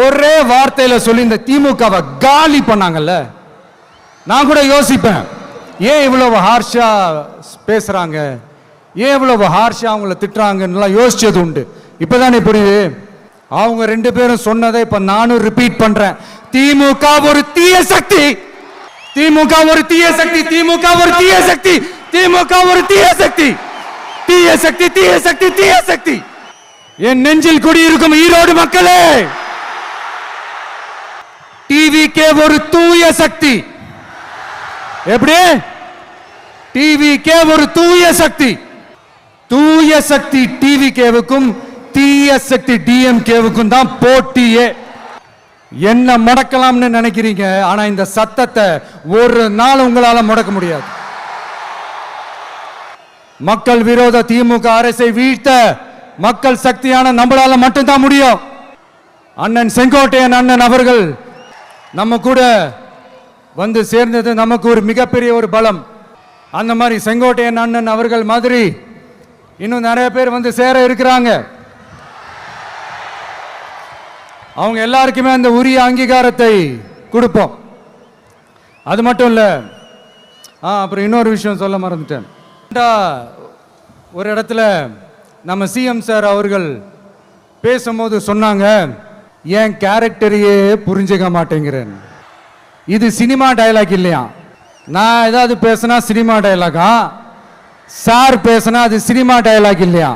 ஒரே வார்த்தையில சொல்லி இந்த திமுகவை காலி பண்ணாங்கல்ல. நான் கூட யோசிப்பேன், ஏன் இவ்வளவு ஹார்ஷா பேசுறாங்க, ஏன் இவ்வளவு ஹார்ஷா அவங்கள திட்டுறாங்கன்னு யோசிச்சது உண்டு. இப்பதானே புரியுது. அவங்க ரெண்டு பேரும் சொன்னதை இப்ப நானும் ரிப்பீட் பண்றேன். திமுக ஒரு தீய சக்தி, திமுக ஒரு தீய சக்தி, திமுக ஒரு தீய சக்தி, திமுக ஒரு தீய சக்தி, தீய சக்தி, தீய சக்தி, தீய சக்தி. என் நெஞ்சில் குடியிருக்கும் ஈரோடு மக்களே, டிவிகே ஒரு தூய சக்தி. எப்படி? டிவிகே ஒரு தூய சக்தி. தூய சக்தி டிவிகேவுக்கும் தீய சக்தி டிஎம்கேவுக்கும் தான் போட்டியே. என்ன முடக்கலாம்னு நினைக்கிறீங்க, ஆனா இந்த சத்தத்தை ஒரு நாள் உங்களால முடக்க முடியாது. மக்கள் விரோத திமுக அரசை வீழ்த்த மக்கள் சக்தியான நம்மளால மட்டும்தான் முடியும். அண்ணன் செங்கோட்டையன் அண்ணன் அவர்கள் நம்ம கூட வந்து சேர்ந்தது நமக்கு ஒரு மிகப்பெரிய ஒரு பலம். அந்த மாதிரி செங்கோட்டையன் அண்ணன் அவர்கள் மாதிரி இன்னும் நிறைய பேர் வந்து சேர இருக்கிறாங்க. அவங்க எல்லாருக்குமே அந்த உரிய அங்கீகாரத்தை கொடுப்போம். அது மட்டும் இல்ல, அப்புறம் இன்னொரு விஷயம் சொல்ல மறந்துட்டேன். ஒரு இடத்துல நம்ம சிஎம் சார் அவர்கள் பேசும்போது சொன்னாங்க, என் கேரக்டரையே புரிஞ்சுக்க மாட்டேங்கிறேன். இது சினிமா டயலாக் இல்லையா? நான் ஏதாவது பேசினா சினிமா டயலாகா, சார் பேசினா அது சினிமா டயலாக் இல்லையா?